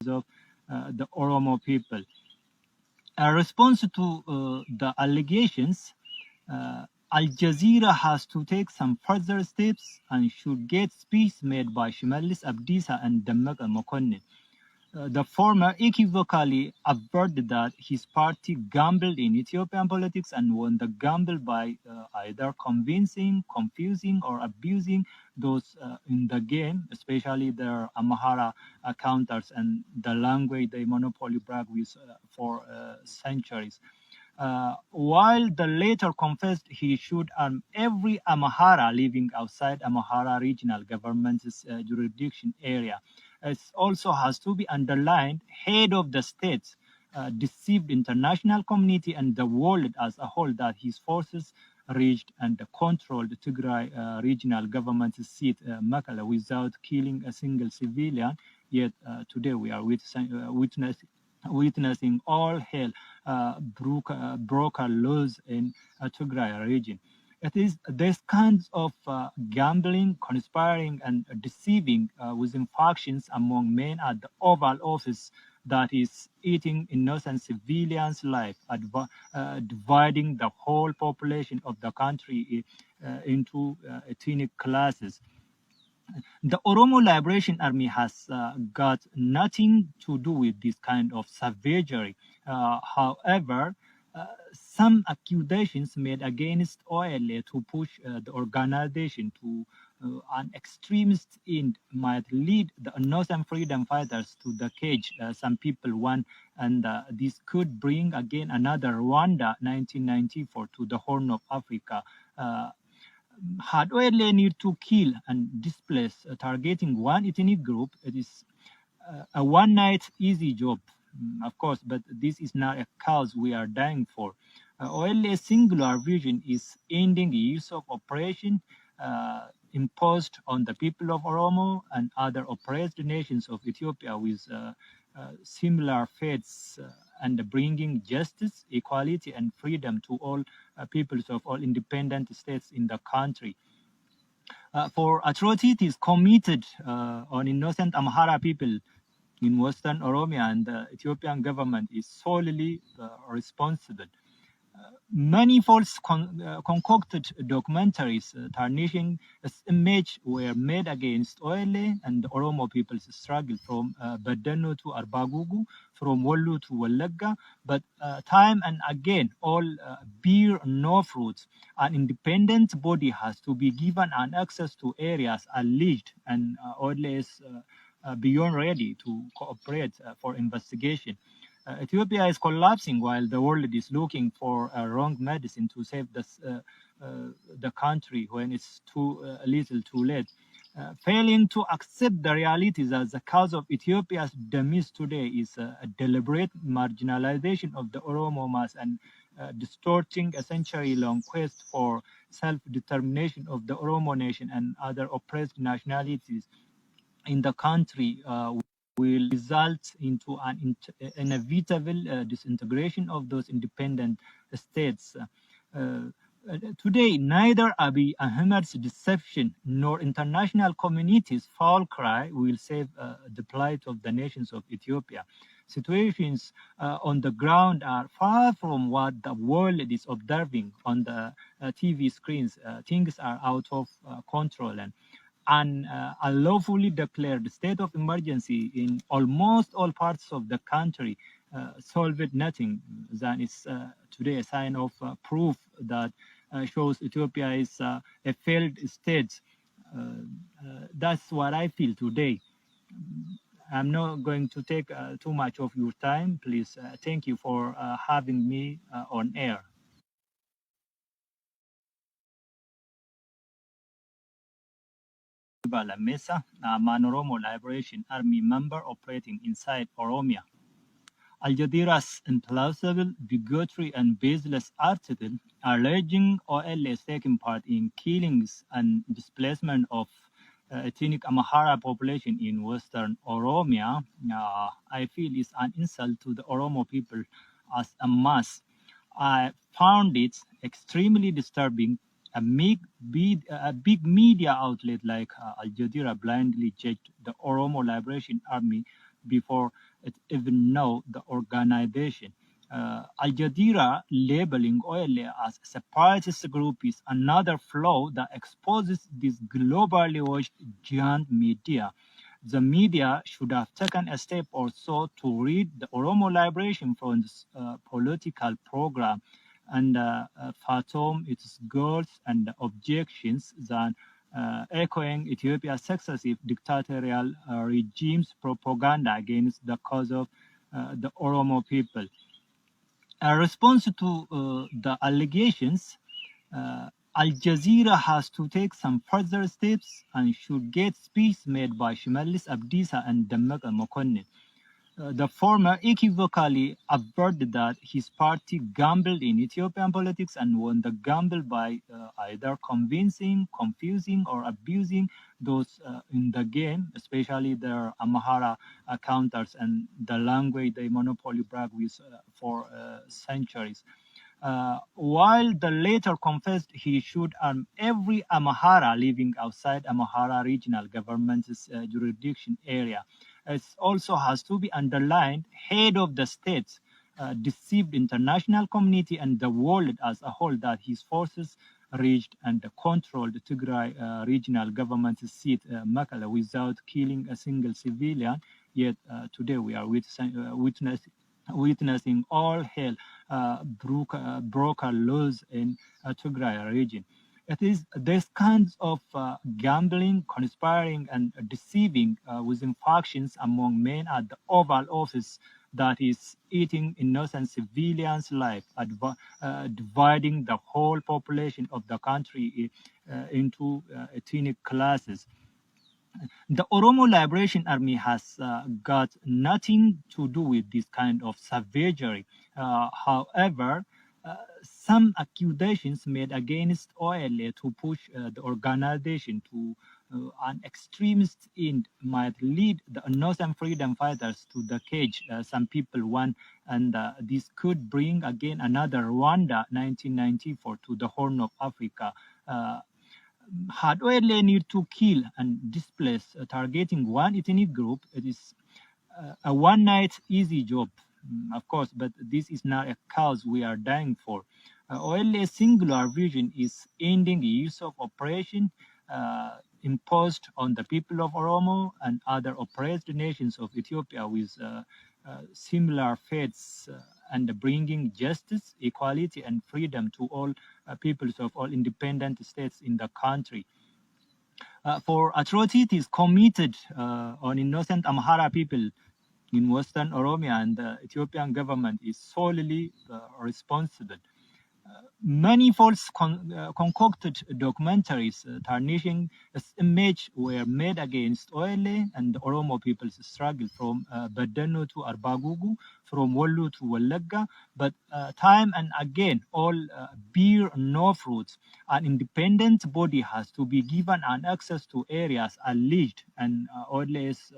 of the Oromo people. A response to the allegations, Al Jazeera has to take some further steps and should get speech made by Shimalis Abdisa and Damak Mokonnin. The former equivocally averted that his party gambled in Ethiopian politics and won the gamble by either convincing, confusing, or abusing those in the game, especially their Amhara counters and the language they monopoly brag with for centuries. While the latter confessed he should arm every Amhara living outside Amhara regional government's jurisdiction area. It also has to be underlined, head of the state deceived international community and the world as a whole that his forces reached and controlled Tigray regional government seat, Mekelle, without killing a single civilian. Yet today we are witnessing all hell broken laws in Tigray region. It is this kinds of gambling, conspiring, and deceiving within factions among men at the Oval Office that is eating innocent civilians' life, dividing the whole population of the country into ethnic classes. The Oromo Liberation Army has got nothing to do with this kind of savagery. However, some accusations made against OLA to push the organization to an extremist end might lead the innocent freedom fighters to the cage. Some people want, and this could bring again another Rwanda 1994 to the Horn of Africa. Had OLA need to kill and displace targeting one ethnic group, it is a one night easy job, of course, but this is not a cause we are dying for. OLA's singular vision is ending years of oppression imposed on the people of Oromo and other oppressed nations of Ethiopia with similar fates and bringing justice, equality, and freedom to all peoples of all independent states in the country. For atrocities committed on innocent Amhara people in Western Oromia, and the Ethiopian government is solely responsible. Many false concocted documentaries tarnishing its image were made against OLA and the Oromo people's struggle from Badeno to Arbagugu, from Wollo to Walaga, but time and again all bear no fruits. An independent body has to be given an access to areas alleged, and OLA is beyond ready to cooperate for investigation. Ethiopia is collapsing while the world is looking for a wrong medicine to save the country when it's too little too late. Failing to accept the realities as the cause of Ethiopia's demise today is a deliberate marginalization of the Oromo mass and distorting a century-long quest for self-determination of the Oromo nation and other oppressed nationalities in the country will result into an inevitable disintegration of those independent states. Today, neither Abiy Ahmed's deception nor international community's foul cry will save the plight of the nations of Ethiopia. Situations on the ground are far from what the world is observing on the TV screens. Things are out of control, and an unlawfully declared state of emergency in almost all parts of the country solved nothing. That is today a sign of proof that shows Ethiopia is a failed state. That's what I feel today. I'm not going to take too much of your time. Please, thank you for having me on air. Lamesa, a Man Oromo Liberation Army member operating inside Oromia. Al Jazeera's implausible, bigotry, and baseless article alleging OLA is taking part in killings and displacement of ethnic Amhara population in Western Oromia, I feel is an insult to the Oromo people as a mass. I found it extremely disturbing. A big media outlet like Al Jazeera blindly judged the Oromo Liberation Army before it even know the organization. Al Jazeera labeling OLA as a separatist group is another flaw that exposes this globally watched giant media. The media should have taken a step or so to read the Oromo Liberation Front's political program and fathom its goals and objections than echoing Ethiopia's successive dictatorial regimes' propaganda against the cause of the Oromo people. A response to the allegations, Al Jazeera has to take some further steps and should get speech made by Shimalis Abdisa and Dammaka Mokonnin. The former equivocally averred that his party gambled in Ethiopian politics and won the gamble by either convincing, confusing, or abusing those in the game, especially their Amhara counters and the language they monopoly brag with for centuries. While the latter confessed he should arm every Amhara living outside Amhara regional government's jurisdiction area. It also has to be underlined, head of the state deceived international community and the world as a whole that his forces reached and controlled Tigray regional government seat, Mekelle, without killing a single civilian. Yet today we are witnessing all hell broken laws in Tigray region. It is these kinds of gambling, conspiring, and deceiving within factions among men at the Oval Office that is eating innocent civilians' life, dividing the whole population of the country into ethnic classes. The Oromo Liberation Army has got nothing to do with this kind of savagery. However, some accusations made against OLA to push the organization to an extremist end might lead the innocent freedom fighters to the cage. Some people want, and this could bring again another Rwanda 1994 to the Horn of Africa. Had OLA need to kill and displace targeting one ethnic group, it is a one night easy job, of course, but this is not a cause we are dying for. OLA's singular vision is ending the use of oppression imposed on the people of Oromo and other oppressed nations of Ethiopia with similar fates and bringing justice, equality, and freedom to all peoples of all independent states in the country. For atrocities committed on innocent Amhara people in Western Oromia, and the Ethiopian government is solely responsible. Many false concocted documentaries tarnishing its image were made against OLA and the Oromo people's struggle from Badano to Arbagugu, from Wallu to Wallagga, but time and again all bear no fruits. An independent body has to be given an access to areas alleged and OLA's